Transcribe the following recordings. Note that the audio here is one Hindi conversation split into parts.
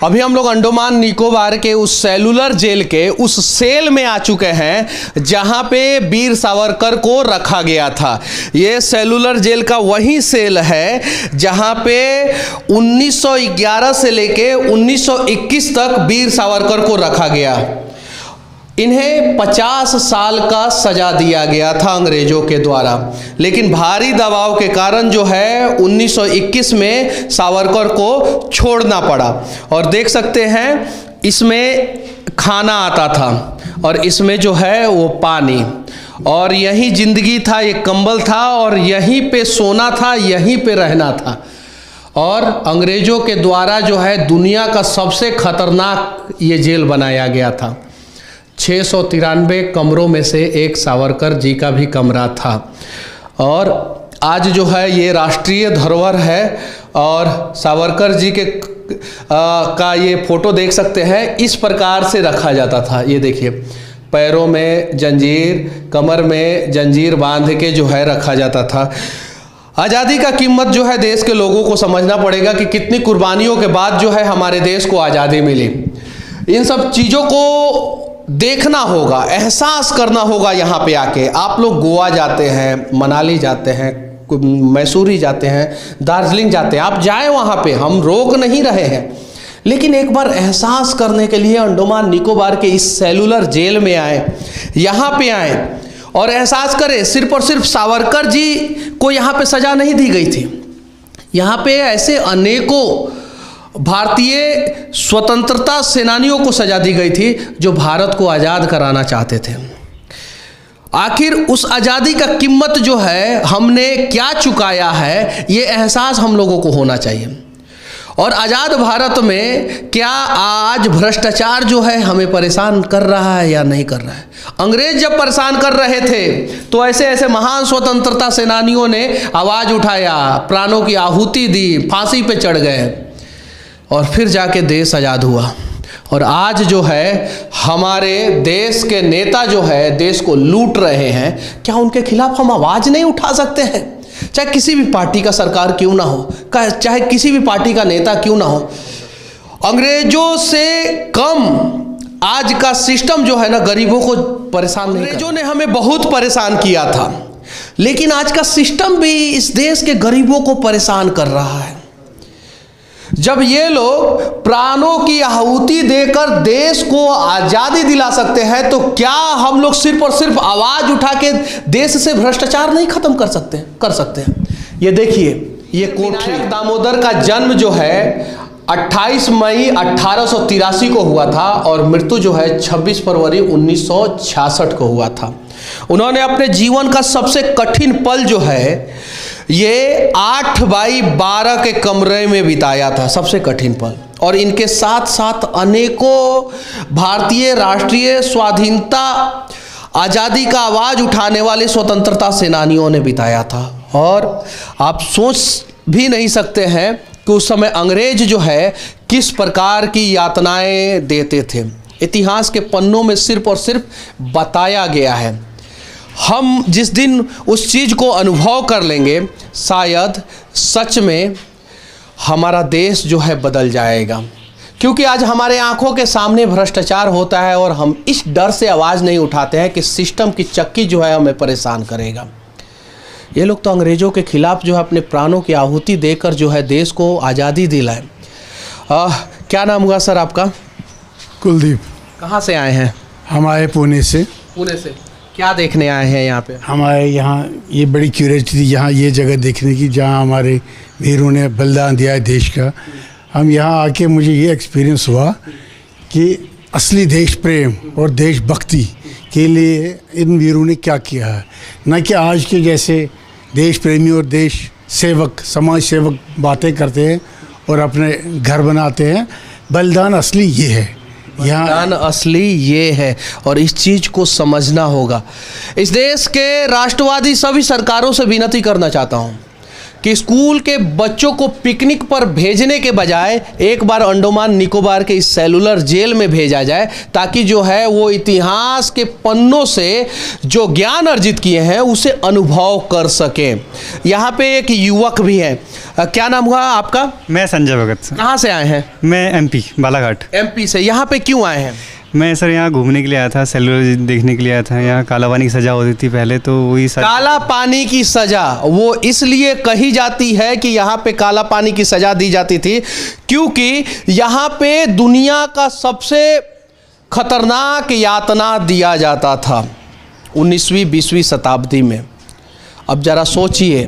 अभी हम लोग अंडमान निकोबार के उस सेलुलर जेल के उस सेल में आ चुके हैं जहां पे वीर सावरकर को रखा गया था। ये सेलुलर जेल का वही सेल है जहां पे 1911 से लेके 1921 तक वीर सावरकर को रखा गया। इन्हें 50 साल का सजा दिया गया था अंग्रेजों के द्वारा, लेकिन भारी दबाव के कारण जो है 1921 में सावरकर को छोड़ना पड़ा। और देख सकते हैं इसमें खाना आता था और इसमें जो है वो पानी, और यही जिंदगी था, ये कंबल था और यहीं पे सोना था, यहीं पे रहना था। और अंग्रेजों के द्वारा जो है दुनिया का सबसे खतरनाक ये जेल बनाया गया था। 693 कमरों में से एक सावरकर जी का भी कमरा था। और आज जो है ये राष्ट्रीय धरोहर है और सावरकर जी के का ये फोटो देख सकते हैं। इस प्रकार से रखा जाता था। ये देखिए, पैरों में जंजीर, कमर में जंजीर बांध के जो है रखा जाता था। आज़ादी का कीमत जो है देश के लोगों को समझना पड़ेगा कि कितनी कुर्बानियों के बाद जो है हमारे देश को आज़ादी मिली। इन सब चीज़ों को देखना होगा, एहसास करना होगा। यहाँ पे आके आप लोग गोवा जाते हैं, मनाली जाते हैं, मैसूरी जाते हैं, दार्जिलिंग जाते हैं, आप जाए वहाँ पे, हम रोक नहीं रहे हैं, लेकिन एक बार एहसास करने के लिए अंडमान निकोबार के इस सेलुलर जेल में आए, यहाँ पे आए और एहसास करें। सिर्फ और सिर्फ सावरकर जी को यहाँ पे सजा नहीं दी गई थी, यहाँ पे ऐसे अनेकों भारतीय स्वतंत्रता सेनानियों को सजा दी गई थी जो भारत को आज़ाद कराना चाहते थे। आखिर उस आज़ादी का कीमत जो है हमने क्या चुकाया है, ये एहसास हम लोगों को होना चाहिए। और आज़ाद भारत में क्या आज भ्रष्टाचार जो है हमें परेशान कर रहा है या नहीं कर रहा है? अंग्रेज जब परेशान कर रहे थे तो ऐसे ऐसे महान स्वतंत्रता सेनानियों ने आवाज़ उठाया, प्राणों की आहुति दी, फांसी पे चढ़ गए और फिर जाके देश आज़ाद हुआ। और आज जो है हमारे देश के नेता जो है देश को लूट रहे हैं, क्या उनके खिलाफ हम आवाज़ नहीं उठा सकते हैं? चाहे किसी भी पार्टी का सरकार क्यों ना हो, चाहे किसी भी पार्टी का नेता क्यों ना हो, अंग्रेजों से कम आज का सिस्टम जो है ना गरीबों को परेशान नहीं। अंग्रेजों ने हमें बहुत परेशान किया था, लेकिन आज का सिस्टम भी इस देश के गरीबों को परेशान कर रहा है। जब ये लोग प्राणों की आहुति देकर देश को आज़ादी दिला सकते हैं, तो क्या हम लोग सिर्फ और सिर्फ आवाज़ उठा के देश से भ्रष्टाचार नहीं खत्म कर सकते हैं? ये देखिए, ये कोठी दामोदर का जन्म जो है 28 मई 1883 को हुआ था और मृत्यु जो है 26 फरवरी 1966 को हुआ था। उन्होंने अपने जीवन का सबसे कठिन पल जो है ये 8x12 के कमरे में बिताया था, सबसे कठिन पल। और इनके साथ साथ अनेकों भारतीय राष्ट्रीय स्वाधीनता आज़ादी का आवाज़ उठाने वाले स्वतंत्रता सेनानियों ने बिताया था। और आप सोच भी नहीं सकते हैं कि उस समय अंग्रेज जो है किस प्रकार की यातनाएं देते थे। इतिहास के पन्नों में सिर्फ और सिर्फ बताया गया है। हम जिस दिन उस चीज़ को अनुभव कर लेंगे, शायद सच में हमारा देश जो है बदल जाएगा। क्योंकि आज हमारे आंखों के सामने भ्रष्टाचार होता है और हम इस डर से आवाज़ नहीं उठाते हैं कि सिस्टम की चक्की जो है हमें परेशान करेगा। ये लोग तो अंग्रेज़ों के खिलाफ जो है अपने प्राणों की आहुति देकर जो है देश को आज़ादी दिलाए। क्या नाम हुआ सर आपका? कुलदीप। कहाँ से आए हैं? हम आए पुणे से। पुणे से क्या देखने आए हैं यहाँ पे? हमारे यहाँ ये बड़ी क्यूरियोसिटी थी यहाँ ये जगह देखने की जहाँ हमारे वीरों ने बलिदान दिया है देश का। हम यहाँ आके मुझे ये एक्सपीरियंस हुआ कि असली देश प्रेम और देशभक्ति के लिए इन वीरों ने क्या किया है। न कि आज के जैसे देश प्रेमी और देश सेवक, समाज सेवक बातें करते हैं और अपने घर बनाते हैं। बलिदान असली ये है, बलिदान असली ये है और इस चीज़ को समझना होगा। इस देश के राष्ट्रवादी सभी सरकारों से विनती करना चाहता हूँ कि स्कूल के बच्चों को पिकनिक पर भेजने के बजाय एक बार अंडमान निकोबार के इस सेलुलर जेल में भेजा जाए, ताकि जो है वो इतिहास के पन्नों से जो ज्ञान अर्जित किए हैं उसे अनुभव कर सकें। यहाँ पे एक युवक भी है, क्या नाम हुआ आपका? मैं संजय भगत। कहाँ से आए हैं? मैं एमपी बालाघाट। एमपी से। यहाँ पे क्यों आए हैं? मैं सर यहाँ घूमने के लिए आया था, सेलुलर देखने के लिए आया था। यहाँ काला पानी की सज़ा होती थी पहले, तो वही सर। काला पानी की सजा वो इसलिए कही जाती है कि यहाँ पे काला पानी की सजा दी जाती थी क्योंकि यहाँ पे दुनिया का सबसे खतरनाक यातना दिया जाता था 19वीं 20वीं शताब्दी में। अब ज़रा सोचिए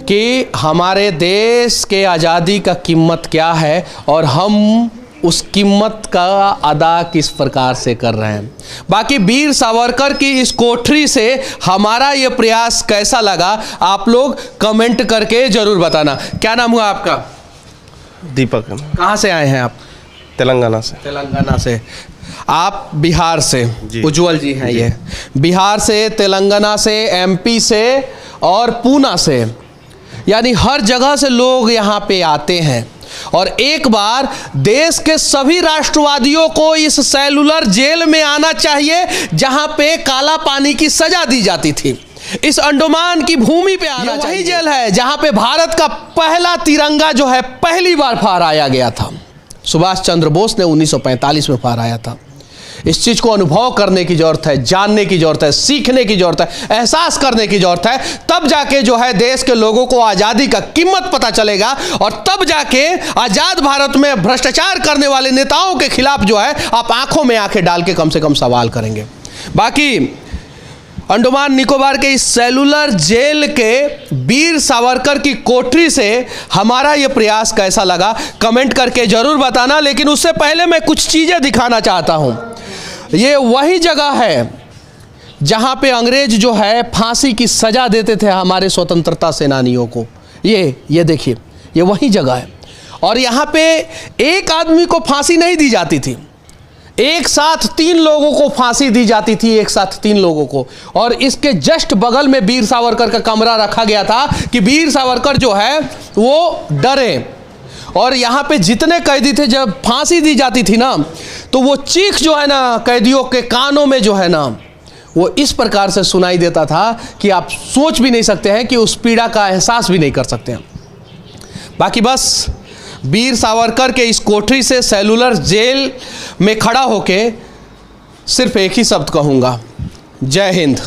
कि हमारे देश के आज़ादी का कीमत क्या है और हम उस कीमत का अदा किस प्रकार से कर रहे हैं। बाकी वीर सावरकर की इस कोठरी से हमारा ये प्रयास कैसा लगा, आप लोग कमेंट करके ज़रूर बताना। क्या नाम हुआ आपका? दीपक। कहाँ से आए हैं आप? तेलंगाना से। तेलंगाना से। आप बिहार से? उज्जवल जी हैं ये। बिहार से, तेलंगाना से, एमपी से और पूना से, यानी हर जगह से लोग यहाँ पे आते हैं। और एक बार देश के सभी राष्ट्रवादियों को इस सेलुलर जेल में आना चाहिए जहां पे काला पानी की सजा दी जाती थी। इस अंडमान की भूमि पे आना चाहिए। वही जेल है जहां पे भारत का पहला तिरंगा जो है पहली बार फहराया गया था। सुभाष चंद्र बोस ने 1945 में फहराया था। इस चीज़ को अनुभव करने की ज़रूरत है, जानने की ज़रूरत है, सीखने की ज़रूरत है, एहसास करने की ज़रूरत है। तब जाके जो है देश के लोगों को आज़ादी का कीमत पता चलेगा और तब जाके आज़ाद भारत में भ्रष्टाचार करने वाले नेताओं के खिलाफ जो है आप आंखों में आंखें डाल के कम से कम सवाल करेंगे। बाकी अंडमान निकोबार के इस सेलुलर जेल के वीर सावरकर की कोठरी से हमारा ये प्रयास कैसा लगा कमेंट करके ज़रूर बताना। लेकिन उससे पहले मैं कुछ चीज़ें दिखाना चाहता हूँ। ये वही जगह है जहाँ पे अंग्रेज जो है फांसी की सज़ा देते थे हमारे स्वतंत्रता सेनानियों को। ये देखिए, ये वही जगह है। और यहाँ पे एक आदमी को फांसी नहीं दी जाती थी, एक साथ 3 लोगों को फांसी दी जाती थी, एक साथ 3 लोगों को। और इसके जस्ट बगल में वीर सावरकर का कमरा रखा गया था कि वीर सावरकर जो है वो डरे। और यहाँ पे जितने कैदी थे, जब फांसी दी जाती थी ना, तो वो चीख जो है ना कैदियों के कानों में जो है ना वो इस प्रकार से सुनाई देता था कि आप सोच भी नहीं सकते हैं कि उस पीड़ा का एहसास भी नहीं कर सकते हैं। बाकी बस वीर सावरकर के इस कोठरी से, सेलुलर जेल में खड़ा होके सिर्फ एक ही शब्द कहूँगा, जय हिंद।